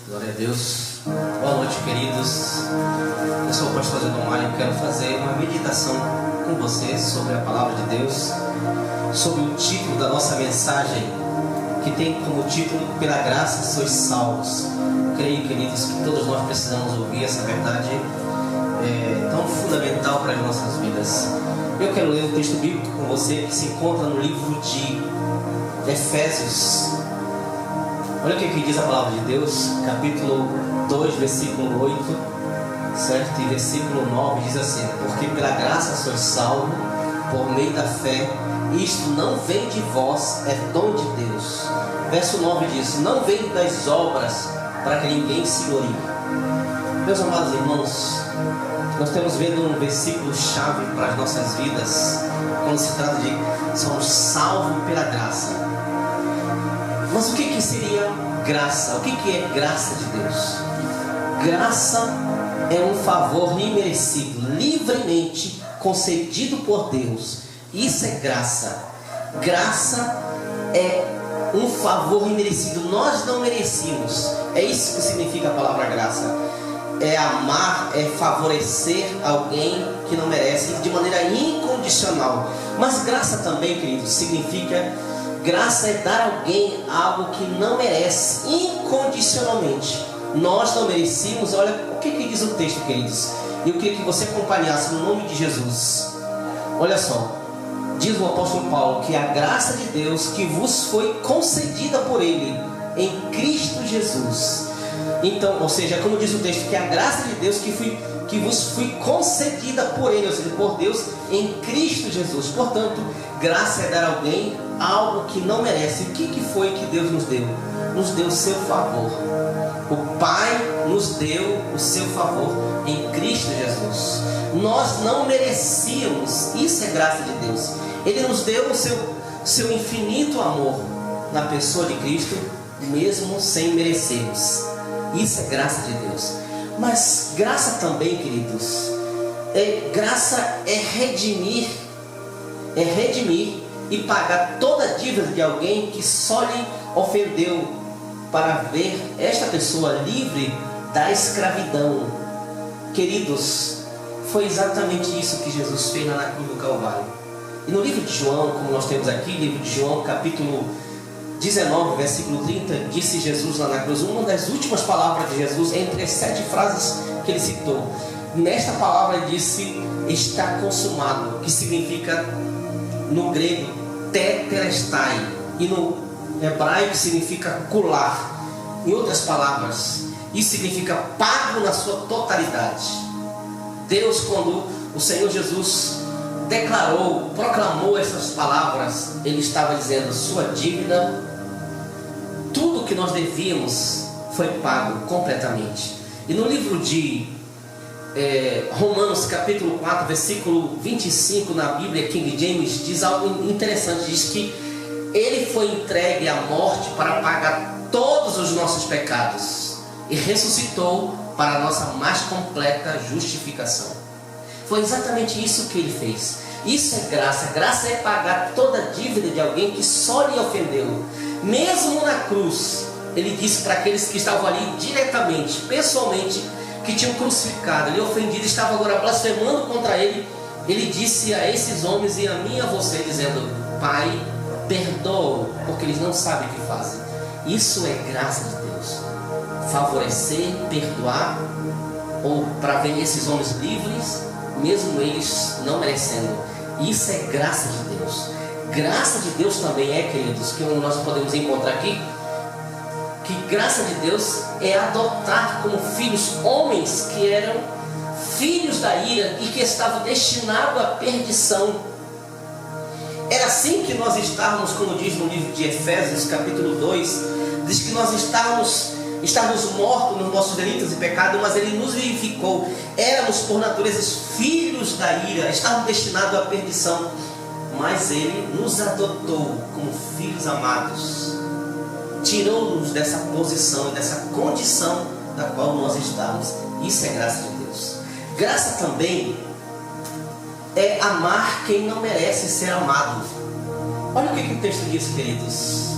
Glória a Deus. Boa noite, queridos. Eu sou o pastor Gedomar e quero fazer uma meditação com vocês sobre a palavra de Deus, sobre o título da nossa mensagem, que tem como título: Pela graça sois salvos. Creio, queridos, que todos nós precisamos ouvir essa verdade tão fundamental para as nossas vidas. Eu quero ler um texto bíblico com você que se encontra no livro de Efésios. Olha o que diz a palavra de Deus, capítulo 2, versículo 8, certo? E versículo 9 diz assim: Porque pela graça sois salvos, por meio da fé, isto não vem de vós, é dom de Deus. Verso 9 diz: Não vem das obras, para que ninguém se glorie. Meus amados irmãos, nós temos vendo um versículo chave para as nossas vidas, quando se trata de somos salvos pela graça. Mas o que seria graça? O que é graça de Deus? Graça é um favor imerecido, livremente concedido por Deus. Isso é graça. Graça é um favor imerecido. Nós não merecemos. É isso que significa a palavra graça. É amar, é favorecer alguém que não merece de maneira incondicional. Mas graça também, queridos, significa... Graça é dar a alguém algo que não merece, incondicionalmente. Nós não merecíamos. Olha o que diz o texto, queridos. Eu queria que você acompanhasse no nome de Jesus. Olha só, diz o apóstolo Paulo que a graça de Deus que vos foi concedida por Ele em Cristo Jesus. Então, ou seja, como diz o texto, que a graça de Deus que vos foi concedida por Ele, ou seja, por Deus em Cristo Jesus. Portanto, graça é dar a alguém algo que não merece. O que foi que Deus nos deu? Nos deu o seu favor. O Pai nos deu o seu favor em Cristo Jesus. Nós não merecíamos. Isso é graça de Deus. Ele nos deu o seu infinito amor na pessoa de Cristo, mesmo sem merecermos. Isso é graça de Deus. Mas graça também, queridos, graça é redimir e pagar toda a dívida de alguém que só lhe ofendeu, para ver esta pessoa livre da escravidão. Queridos, foi exatamente isso que Jesus fez na cruz do Calvário. E no livro de João, como nós temos aqui, livro de João, capítulo 19, versículo 30, disse Jesus lá na cruz, uma das últimas palavras de Jesus, entre as 7 frases que ele citou. Nesta palavra ele disse: está consumado, que significa no grego tetelestai, e no hebraico significa kular. Em outras palavras, isso significa pago na sua totalidade. Deus, quando o Senhor Jesus proclamou essas palavras, Ele estava dizendo: sua dívida, tudo que nós devíamos, foi pago completamente. E no livro de Romanos capítulo 4, versículo 25, na Bíblia King James, diz algo interessante. Diz que Ele foi entregue à morte para pagar todos os nossos pecados e ressuscitou para a nossa mais completa justificação. Foi exatamente isso que Ele fez. Isso é graça. Graça é pagar toda a dívida de alguém que só lhe ofendeu. Mesmo na cruz, Ele disse para aqueles que estavam ali diretamente, pessoalmente, que tinham crucificado, ele ofendido, estava agora blasfemando contra ele. Ele disse a esses homens e a mim e a você, dizendo: Pai, perdoa, porque eles não sabem o que fazem. Isso é graça de Deus. Favorecer, perdoar, ou para ver esses homens livres, mesmo eles não merecendo. Isso é graça de Deus. Graça de Deus também é, queridos, que nós podemos encontrar aqui, que graça de Deus é adotar como filhos homens que eram filhos da ira e que estavam destinados à perdição. Era assim que nós estávamos, como diz no livro de Efésios capítulo 2, diz que nós estávamos mortos nos nossos delitos e pecados, mas Ele nos vivificou. Éramos por natureza filhos da ira, estávamos destinados à perdição, mas Ele nos adotou como filhos amados, tirou-nos dessa posição, dessa condição da qual nós estávamos. Isso é graça de Deus. Graça também é amar quem não merece ser amado. Olha o que o texto diz, queridos.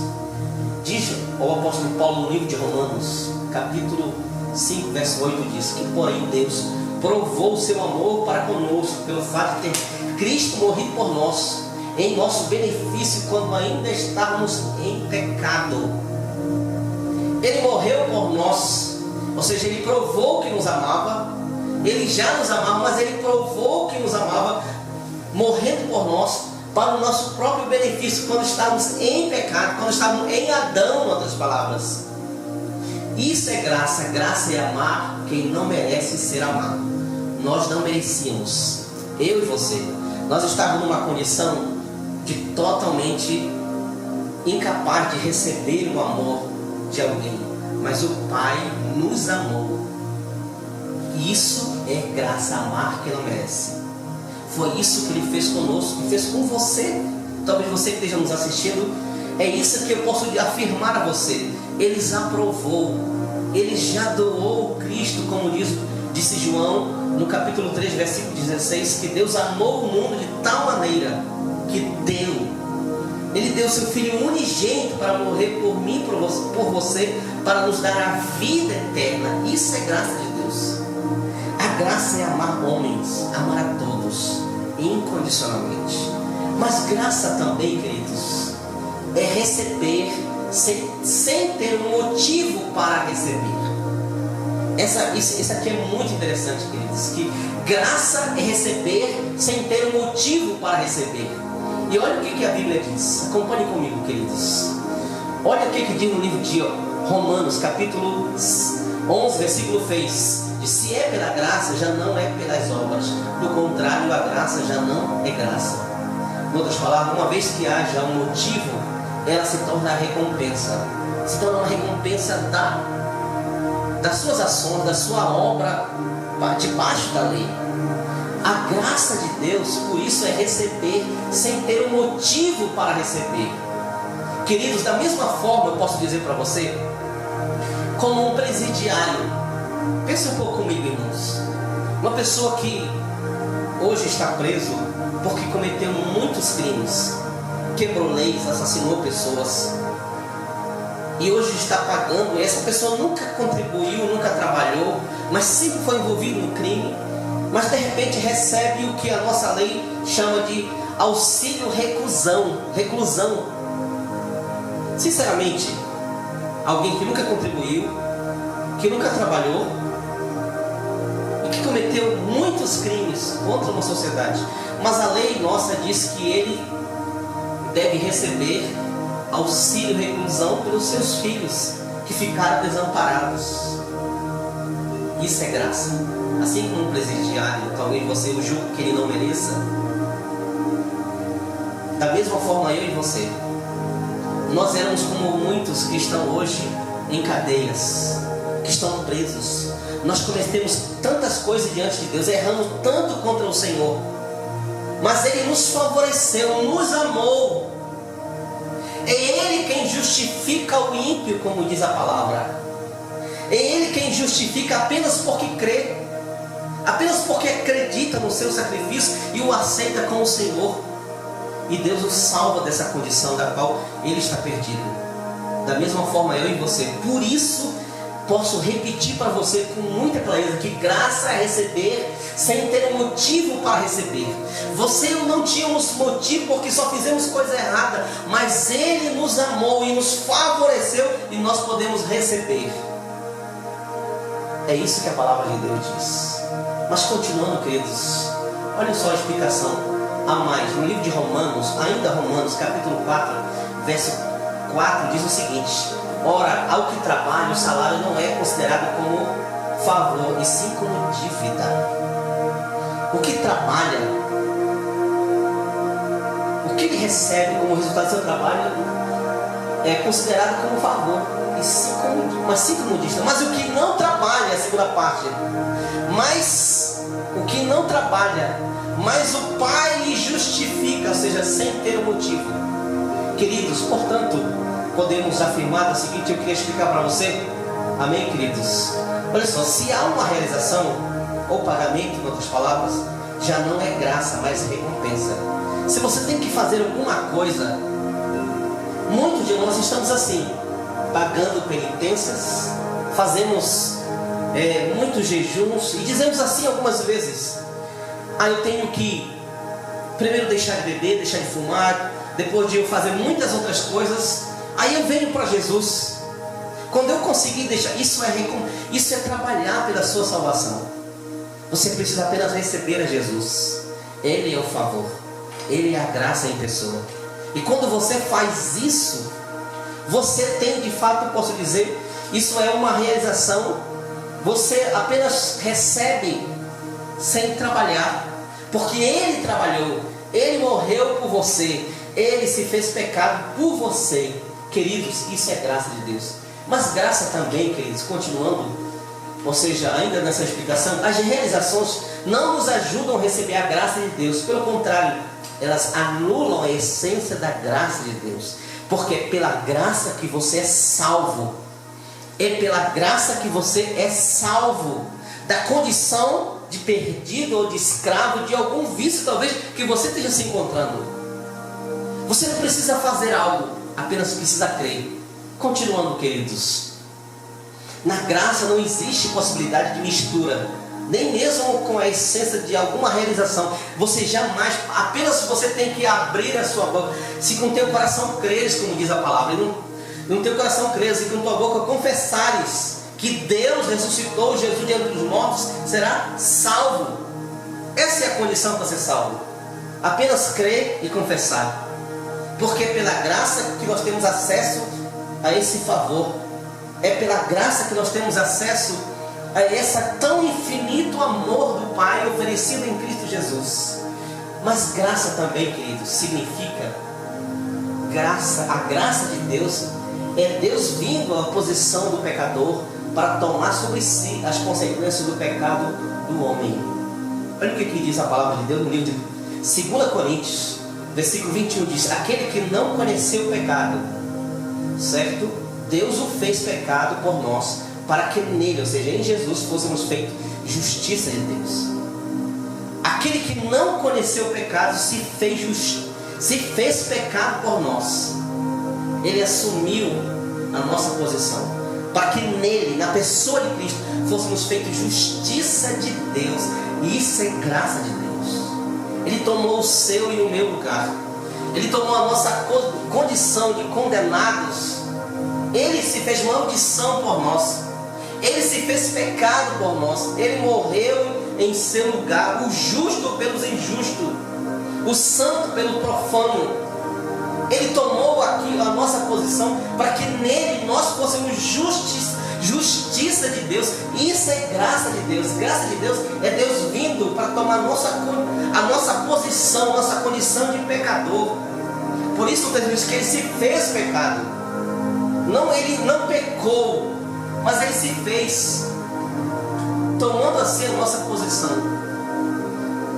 Diz o apóstolo Paulo no livro de Romanos, capítulo 5, verso 8, diz que, porém, Deus provou o seu amor para conosco pelo fato de ter Cristo morrido por nós, em nosso benefício, quando ainda estávamos em pecado. Ele morreu por nós, ou seja, Ele provou que nos amava. Ele já nos amava, mas Ele provou que nos amava, morrendo por nós, para o nosso próprio benefício, quando estávamos em pecado, quando estávamos em Adão, em outras palavras. Isso é graça. Graça é amar quem não merece ser amado. Nós não merecíamos, eu e você. Nós estávamos numa condição de totalmente incapaz de receber o amor de alguém, mas o Pai nos amou. Isso é graça, amar quem não merece. Foi isso que Ele fez conosco, fez com você. Talvez você que esteja nos assistindo, é isso que eu posso afirmar a você. Ele já aprovou, Ele já doou Cristo, como disse João no capítulo 3, versículo 16, que Deus amou o mundo de tal maneira que Ele deu seu Filho unigênito para morrer por mim, por você, para nos dar a vida eterna. Isso é graça de Deus. A graça é amar homens, amar a todos, incondicionalmente. Mas graça também, queridos, é receber sem ter um motivo para receber. Isso aqui é muito interessante, queridos, que graça é receber sem ter um motivo para receber. E olha o que a Bíblia diz. Acompanhe comigo, queridos. Olha o que diz no livro de Romanos, capítulo 11, versículo 6. Diz: se é pela graça, já não é pelas obras. Do contrário, a graça já não é graça. Em outras palavras, uma vez que haja um motivo, ela se torna a recompensa. Se torna uma recompensa das suas ações, da sua obra, debaixo da lei. A graça de Deus, por isso, é receber sem ter um motivo para receber. Queridos, da mesma forma eu posso dizer para você, como um presidiário. Pensa um pouco comigo, irmãos. Uma pessoa que hoje está preso porque cometeu muitos crimes, quebrou leis, assassinou pessoas, e hoje está pagando. E essa pessoa nunca contribuiu, nunca trabalhou, mas sempre foi envolvido no crime. Mas de repente recebe o que a nossa lei chama de auxílio reclusão. Sinceramente, alguém que nunca contribuiu, que nunca trabalhou e que cometeu muitos crimes contra uma sociedade, mas a lei nossa diz que ele deve receber auxílio reclusão pelos seus filhos que ficaram desamparados. Isso é graça. Assim como um presidiário, talvez você o julgue que ele não mereça, da mesma forma eu e você, nós éramos como muitos que estão hoje em cadeias, que estão presos. Nós cometemos tantas coisas diante de Deus, erramos tanto contra o Senhor, mas Ele nos favoreceu, nos amou. É Ele quem justifica o ímpio, como diz a palavra. É Ele quem justifica apenas porque crê, apenas porque acredita no seu sacrifício e o aceita como Senhor. E Deus o salva dessa condição da qual ele está perdido. Da mesma forma eu e você. Por isso posso repetir para você com muita clareza que graça é receber sem ter um motivo para receber. Você e eu não tínhamos motivo porque só fizemos coisa errada, mas Ele nos amou e nos favoreceu e nós podemos receber. É isso que a palavra de Deus diz. Mas continuando, queridos, olha só a explicação a mais. No livro de Romanos, ainda Romanos, capítulo 4, verso 4, diz o seguinte: ora, ao que trabalha, o salário não é considerado como favor, e sim como dívida. O que trabalha, o que ele recebe como resultado do seu trabalho é considerado como favor, e sim como dívida. Mas o que não trabalha, a segunda parte, mas o que não trabalha, mas o Pai lhe justifica, ou seja, sem ter um motivo. Queridos, portanto, podemos afirmar o seguinte, eu queria explicar para você, amém, queridos? Olha só, se há uma realização ou pagamento, em outras palavras, já não é graça, mas recompensa. Se você tem que fazer alguma coisa, muitos de nós estamos assim, pagando penitências, fazemos muitos jejuns e dizemos assim algumas vezes: eu tenho que primeiro deixar de beber, deixar de fumar, depois de eu fazer muitas outras coisas, aí eu venho para Jesus. Quando eu conseguir deixar, isso é trabalhar pela sua salvação. Você precisa apenas receber a Jesus. Ele é o favor, Ele é a graça em pessoa. E quando você faz isso, você tem, de fato, posso dizer, isso é uma realização. Você apenas recebe sem trabalhar, porque Ele trabalhou, Ele morreu por você, Ele se fez pecado por você. Queridos, isso é graça de Deus. Mas graça também, queridos, continuando, ou seja, ainda nessa explicação, as realizações não nos ajudam a receber a graça de Deus. Pelo contrário, elas anulam a essência da graça de Deus. Porque é pela graça que você é salvo. É pela graça que você é salvo da condição de perdido ou de escravo de algum vício, talvez, que você esteja se encontrando. Você não precisa fazer algo, apenas precisa crer. Continuando, queridos, na graça não existe possibilidade de mistura, nem mesmo com a essência de alguma realização. Você jamais, apenas você tem que abrir a sua boca. Se com teu coração creres, como diz a palavra, e no teu coração creres e com tua boca confessares que Deus ressuscitou Jesus de entre os mortos, será salvo. Essa é a condição para ser salvo. Apenas crer e confessar. Porque é pela graça que nós temos acesso a esse favor. É pela graça que nós temos acesso a esse tão infinito amor do Pai oferecido em Cristo Jesus. Mas graça também, queridos, significa graça. A graça de Deus é Deus vindo à posição do pecador para tomar sobre si as consequências do pecado do homem. Olha o que diz a palavra de Deus no livro de 2 Coríntios, versículo 21, diz: aquele que não conheceu o pecado, certo? Deus o fez pecado por nós, para que nele, ou seja, em Jesus, fôssemos feitos justiça de Deus. Aquele que não conheceu o pecado se fez pecado por nós. Ele assumiu a nossa posição, para que nele, na pessoa de Cristo, fôssemos feitos justiça de Deus. E isso é graça de Deus. Ele tomou o seu e o meu lugar. Ele tomou a nossa condição de condenados. Ele se fez maldição por nós. Ele se fez pecado por nós. Ele morreu em seu lugar, o justo pelos injustos, o santo pelo profano. Ele tomou aqui a nossa posição para que nele nós fôssemos justiça de Deus. Isso é graça de Deus. Graça de Deus é Deus vindo para tomar a nossa posição, nossa condição de pecador. Por isso o texto diz que ele se fez pecado. Não, ele não pecou, mas ele se fez, tomando assim a nossa posição,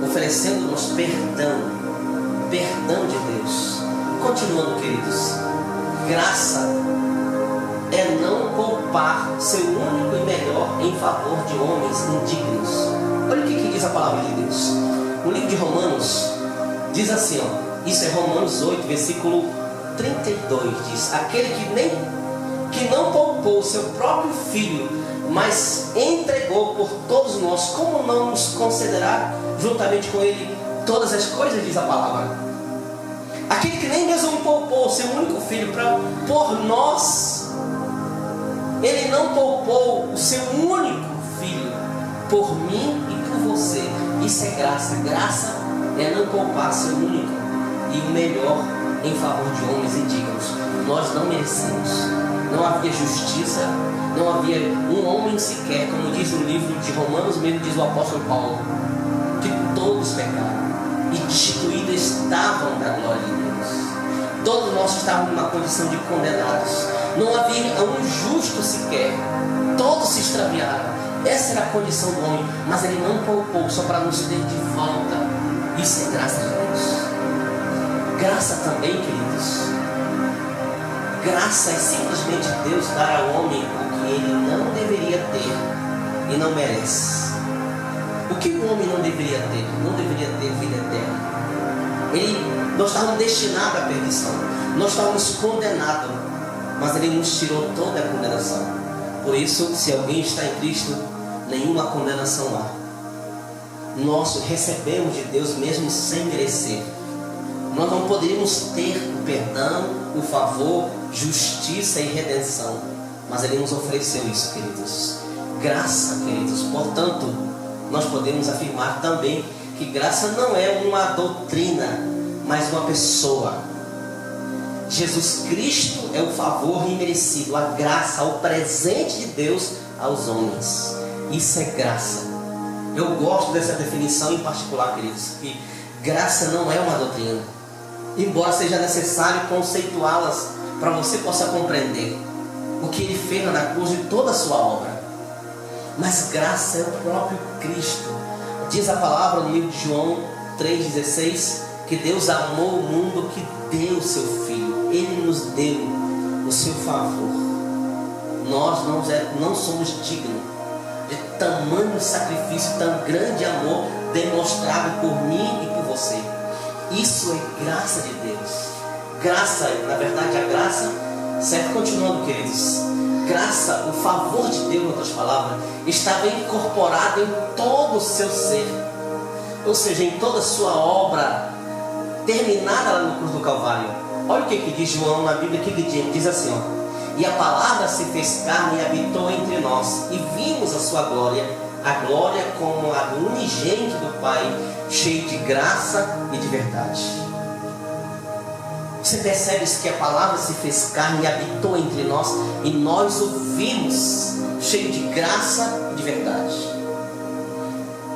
oferecendo-nos perdão de Deus. Continuando, queridos, graça é não poupar seu único e melhor em favor de homens indignos. Olha o que diz a palavra de Deus. No livro de Romanos, diz assim, isso é Romanos 8, versículo 32, diz: aquele que não poupou seu próprio filho, mas entregou por todos nós, como não nos concederá juntamente com ele todas as coisas, diz a palavra. Aquele que nem mesmo poupou seu único filho por nós, ele não poupou o seu único filho por mim e por você. Isso é graça. Graça é não poupar seu único e o melhor em favor de homens indignos. Nós não merecemos. Não havia justiça, não havia um homem sequer, como diz o livro de Romanos, mesmo diz o apóstolo Paulo, que todos pecaram e destituídos estavam da glória de Deus. Todos nós estávamos numa condição de condenados. Não havia um justo sequer. Todos se extraviaram. Essa era a condição do homem, mas ele não poupou só para nos ter de volta. Isso é graça de Deus. Graça também, queridos. Graça é simplesmente Deus dar ao homem o que ele não deveria ter e não merece. O que o homem não deveria ter? Não deveria ter vida eterna. Nós estávamos destinados à perdição. Nós estávamos condenados. mas Ele nos tirou toda a condenação. Por isso, se alguém está em Cristo, nenhuma condenação há. Nós recebemos de Deus mesmo sem merecer. Nós não poderíamos ter o perdão, o favor, justiça e redenção, mas Ele nos ofereceu isso, queridos. Graça, queridos. Portanto, nós podemos afirmar também que graça não é uma doutrina, mas uma pessoa. Jesus Cristo é o favor imerecido, a graça, o presente de Deus aos homens. Isso é graça. Eu gosto dessa definição em particular, queridos, que graça não é uma doutrina, embora seja necessário conceituá-las para você possa compreender o que Ele fez na cruz de toda a sua obra. Mas graça é o próprio Cristo. Diz a palavra no livro de João 3,16 que Deus amou o mundo, que deu o seu Filho. Ele nos deu o seu favor. Nós não somos dignos de tamanho sacrifício, tão grande amor demonstrado por mim e por você. Isso é graça de Deus. Graça, na verdade, a graça serve, continuando, queridos. Graça, o favor de Deus, em outras palavras, estava incorporado em todo o seu ser, ou seja, em toda a sua obra terminada lá no cruz do Calvário. Olha o que diz João na Bíblia, que diz assim, ó: e a palavra se fez carne e habitou entre nós, e vimos a sua glória, a glória como a do unigênito do Pai, cheio de graça e de verdade. Você percebe que a palavra se fez carne e habitou entre nós, e nós o vimos, cheio de graça e de verdade.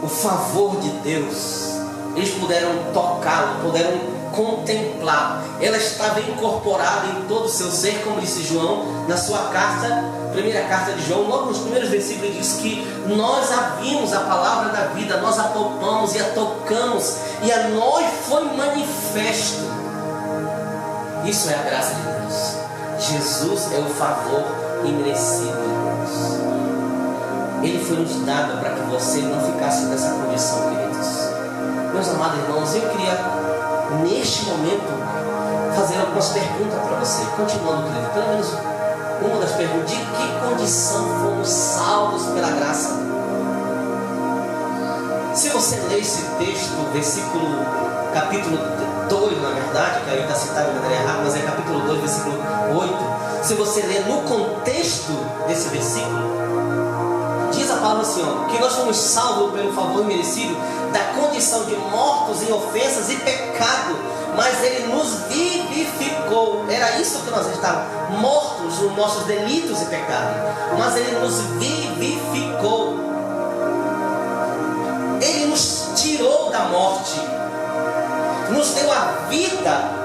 O favor de Deus, eles puderam tocá-lo, puderam contemplar. Ela estava incorporada em todo o seu ser, como disse João na sua carta, primeira carta de João, logo nos primeiros versículos, diz que nós a vimos, a palavra da vida, nós a topamos e a tocamos, e a nós foi manifesto. Isso é a graça de Deus. Jesus é o favor imerecido de Deus. Ele foi nos dado para que você não ficasse nessa condição, queridos. Meus amados irmãos, eu queria neste momento fazer algumas perguntas para você. Continuando, querido, pelo menos uma das perguntas: de que condição fomos salvos pela graça? Se você ler esse texto, capítulo 2, na verdade, que aí está citado de maneira errada, mas é capítulo 2, versículo 8. Se você ler no contexto desse versículo, diz a palavra assim, ó, que nós fomos salvos pelo favor imerecido da condição de mortos em ofensas e pecado, mas Ele nos vivificou. Era isso que nós estávamos, mortos nos nossos delitos e pecados, mas Ele nos vivificou. Ele nos tirou da morte, nos deu a vida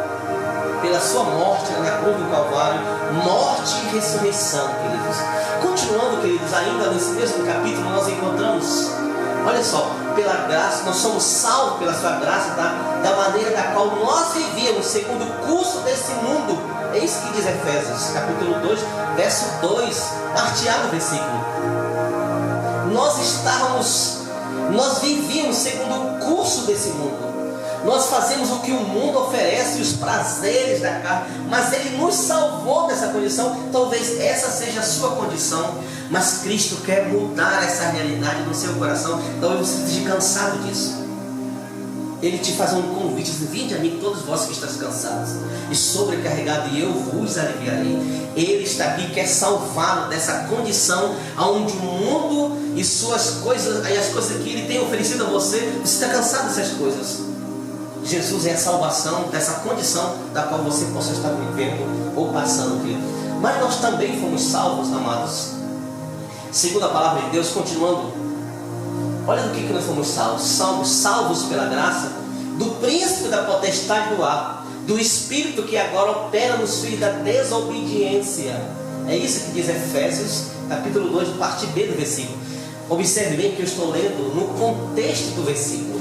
pela sua morte na cruz do Calvário, morte e ressurreição, queridos. Continuando, queridos, ainda nesse mesmo capítulo nós encontramos, olha só, pela graça, nós somos salvos pela sua graça, da maneira da qual nós vivíamos, segundo o curso desse mundo. É isso que diz Efésios, capítulo 2, verso 2, parte A do versículo. Nós vivíamos segundo o curso desse mundo. Nós fazemos o que o mundo oferece, os prazeres da carne, mas Ele nos salvou dessa condição. Talvez essa seja a sua condição, mas Cristo quer mudar essa realidade no seu coração. Talvez você esteja cansado disso. Ele te faz um convite: vinde a mim todos vós que estáis cansados e sobrecarregados, e eu vos aliviarei. Ele está aqui, quer salvá-lo dessa condição onde o mundo e suas coisas, e as coisas que Ele tem oferecido a você, você está cansado dessas coisas. Jesus é a salvação dessa condição da qual você possa estar vivendo ou passando, querido. Mas nós também fomos salvos, amados, segundo a palavra de Deus. Continuando, olha do que nós fomos salvos. Salvos pela graça do príncipe da potestade do ar, do espírito que agora opera nos filhos da desobediência. É isso que diz Efésios capítulo 2, parte B do versículo. Observe bem que eu estou lendo no contexto do versículo.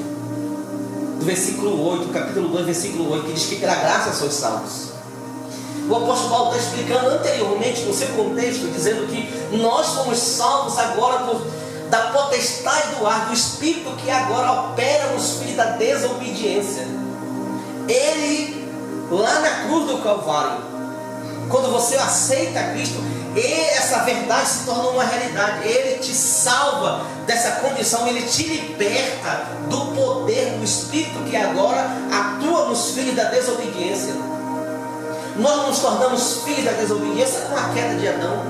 Do versículo 8, capítulo 2, versículo 8, que diz que pela graça sois salvos. O apóstolo Paulo está explicando anteriormente, no seu contexto, dizendo que nós fomos salvos agora da potestade do ar, do espírito que agora opera nos filhos da desobediência. Ele, lá na cruz do Calvário, Quando você aceita Cristo, essa verdade se torna uma realidade. Ele te salva dessa condição, ele te liberta do poder do Espírito que agora atua nos filhos da desobediência. Nós nos tornamos filhos da desobediência com a queda de Adão,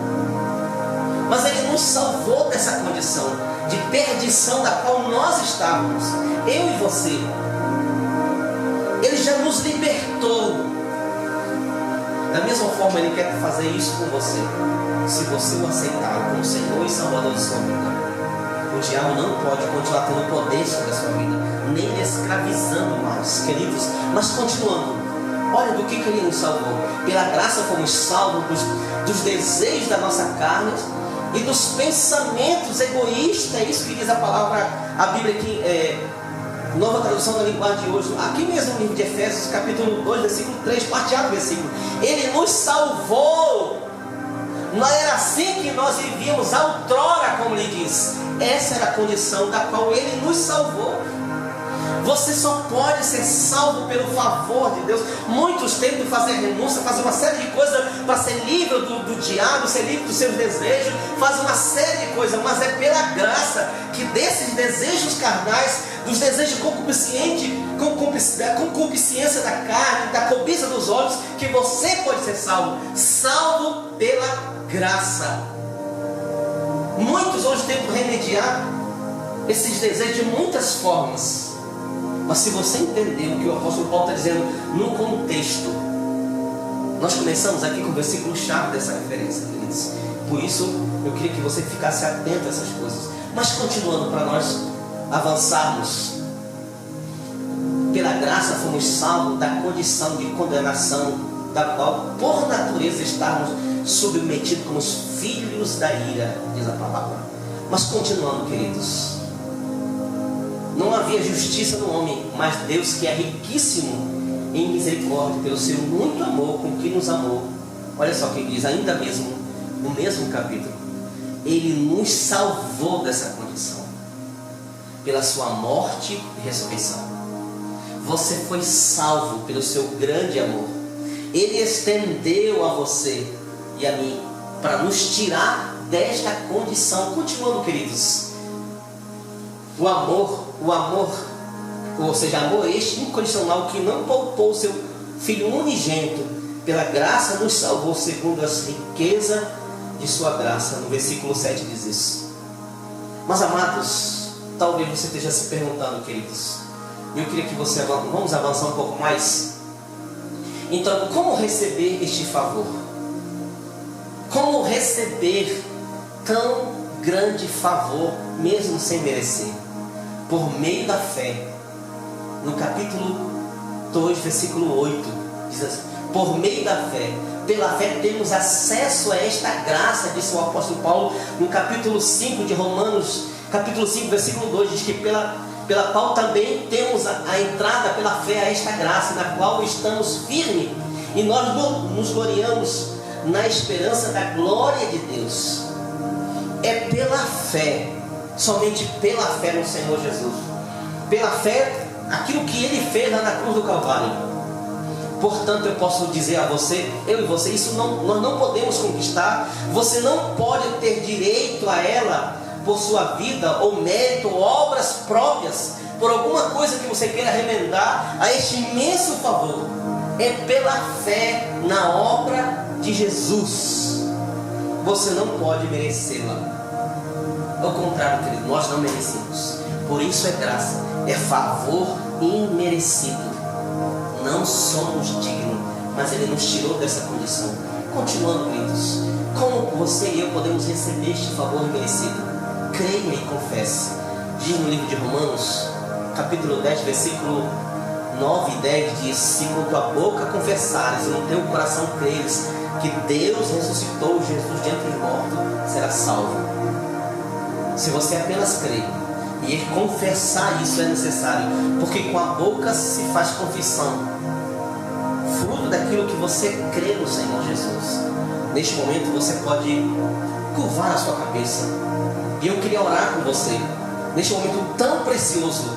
mas ele nos salvou dessa condição de perdição da qual nós estávamos, eu e você. Ele já nos libertou. Da mesma forma, ele quer fazer isso com você, se você o aceitar como Senhor e Salvador de sua vida. O diabo não pode continuar tendo poder sobre a sua vida, nem lhe escravizando mais, queridos. Mas continuando, olha do que ele nos salvou. Pela graça fomos salvos dos desejos da nossa carne e dos pensamentos egoístas. É isso que diz a palavra, a Bíblia aqui, Nova tradução da linguagem de hoje, aqui mesmo no livro de Efésios, capítulo 2, versículo 3, parte A do versículo. Ele nos salvou. Não era assim que nós vivíamos outrora, como ele diz. Essa era a condição da qual ele nos salvou. Você só pode ser salvo pelo favor de Deus. Muitos tentam fazer renúncia, fazer uma série de coisas para ser livre do diabo, ser livre dos seus desejos, faz uma série de coisas, mas é pela graça que desses desejos carnais, dos desejos da concupiscência da carne, da cobiça dos olhos, que você pode ser salvo. Salvo pela graça. Muitos hoje tentam remediar esses desejos de muitas formas. Mas se você entender o que o apóstolo Paulo está dizendo no contexto, nós começamos aqui com o versículo-chave dessa referência, queridos. Por isso, eu queria que você ficasse atento a essas coisas. Mas continuando, para nós avançarmos, pela graça fomos salvos da condição de condenação, da qual, por natureza, estávamos submetidos como os filhos da ira, diz a palavra. Mas continuando, queridos, não havia justiça no homem, mas Deus, que é riquíssimo em misericórdia, pelo seu muito amor com que nos amou. Olha só o que diz, ainda mesmo no mesmo capítulo. Ele nos salvou dessa condição, pela sua morte e ressurreição. Você foi salvo pelo seu grande amor. Ele estendeu a você e a mim para nos tirar desta condição. Continuando, queridos, o amor, ou seja, amor este incondicional, que não poupou o seu Filho unigênito, pela graça nos salvou segundo as riquezas de sua graça. No versículo 7 diz isso. Mas, amados, talvez você esteja se perguntando, queridos, eu queria que você, vamos avançar um pouco mais. Então, como receber este favor? Como receber tão grande favor, mesmo sem merecer? Por meio da fé. No capítulo 2, versículo 8, diz assim: por meio da fé, pela fé temos acesso a esta graça, disse o apóstolo Paulo no capítulo 5 de Romanos, capítulo 5, versículo 2, diz que pela qual também temos a entrada pela fé a esta graça, na qual estamos firmes, e nós nos gloriamos na esperança da glória de Deus. É pela fé, somente pela fé no Senhor Jesus, pela fé, aquilo que Ele fez lá na cruz do Calvário. Portanto, eu posso dizer a você, eu e você, isso nós não podemos conquistar. Você não pode ter direito a ela por sua vida, ou mérito, ou obras próprias, por alguma coisa que você queira remendar a este imenso favor. É pela fé na obra de Jesus. Você não pode merecê-la. Ao contrário, querido, nós não merecemos. Por isso é graça, é favor imerecido. Não somos dignos, mas Ele nos tirou dessa condição. Continuando, queridos, como você e eu podemos receber este favor imerecido? Creia e confesse. Diz no livro de Romanos, capítulo 10, versículo 9 e 10, diz: se com tua boca confessares e no teu coração creres que Deus ressuscitou Jesus de entre os mortos, serás salvo. Se você apenas crer e confessar, isso é necessário, porque com a boca se faz confissão, fruto daquilo que você crê no Senhor Jesus. Neste momento você pode curvar a sua cabeça, e eu queria orar com você neste momento tão precioso.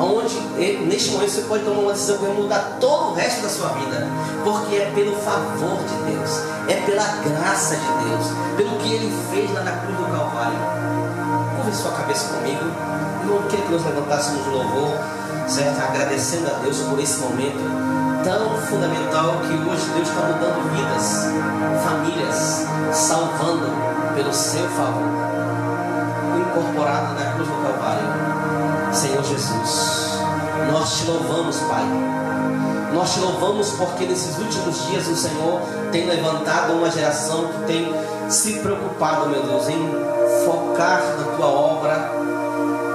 onde neste momento você pode tomar uma decisão que vai mudar todo o resto da sua vida, porque é pelo favor de Deus, é pela graça de Deus, pelo que Ele fez lá na cruz do Calvário. Curva sua cabeça comigo. Eu queria que nós levantássemos o louvor, certo? Agradecendo a Deus por esse momento tão fundamental, que hoje Deus está mudando vidas, famílias, salvando pelo seu favor, incorporado na cruz do Calvário. Senhor Jesus, nós te louvamos, Pai. Nós te louvamos porque nesses últimos dias o Senhor tem levantado uma geração que tem se preocupado, meu Deus, em focar na tua obra,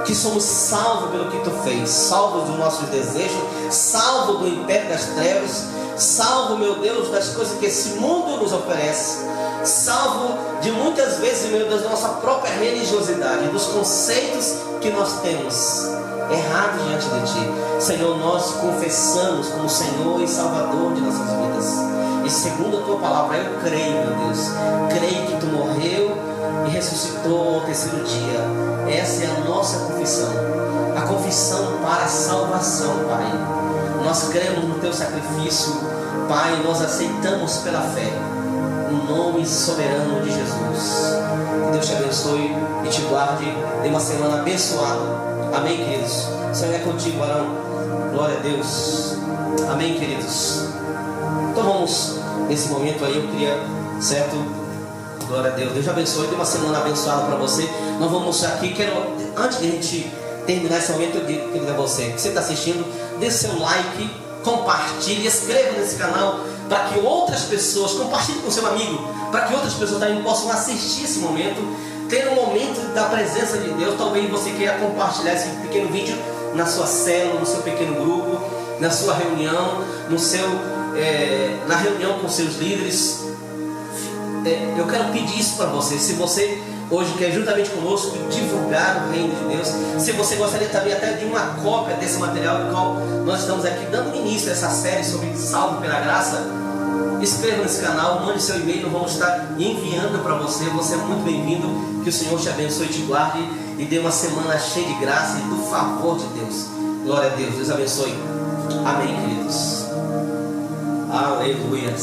que somos salvos pelo que tu fez, salvos dos nossos desejos, salvos do império das trevas, salvo, meu Deus, das coisas que esse mundo nos oferece, salvo de muitas vezes, meu Deus, da nossa própria religiosidade, dos conceitos que nós temos errados diante de ti. Senhor, nós confessamos como Senhor e Salvador de nossas vidas, e segundo a tua palavra, eu creio, meu Deus, creio que tu morreu e ressuscitou ao terceiro dia. Essa é a nossa confissão, a confissão para a salvação, Pai. Nós cremos no teu sacrifício, Pai, nós aceitamos pela fé, no nome soberano de Jesus. Que Deus te abençoe e te guarde em uma semana abençoada. Amém, queridos? O Senhor é contigo, varão. Glória a Deus. Amém, queridos? Então vamos, nesse momento aí, eu queria, certo? Glória a Deus. Deus te abençoe. Tem uma semana abençoada para você. Nós vamos aqui. Antes de a gente terminar esse momento, eu quero a você que você está assistindo, dê seu like, compartilhe, inscreva nesse canal para que outras pessoas, compartilhe com seu amigo, para que outras pessoas também possam assistir esse momento, ter um momento da presença de Deus. Talvez você queira compartilhar esse pequeno vídeo na sua célula, no seu pequeno grupo, na sua reunião, na reunião com seus líderes. Eu quero pedir isso para você. Se você hoje quer juntamente conosco divulgar o reino de Deus, se você gostaria também até de uma cópia desse material do qual nós estamos aqui dando início a essa série sobre salvo pela graça, inscreva nesse canal, mande seu e-mail, nós vamos estar enviando para você. Você é muito bem-vindo. Que o Senhor te abençoe e te guarde e dê uma semana cheia de graça e do favor de Deus. Glória a Deus. Deus abençoe. Amém, queridos. Aleluia.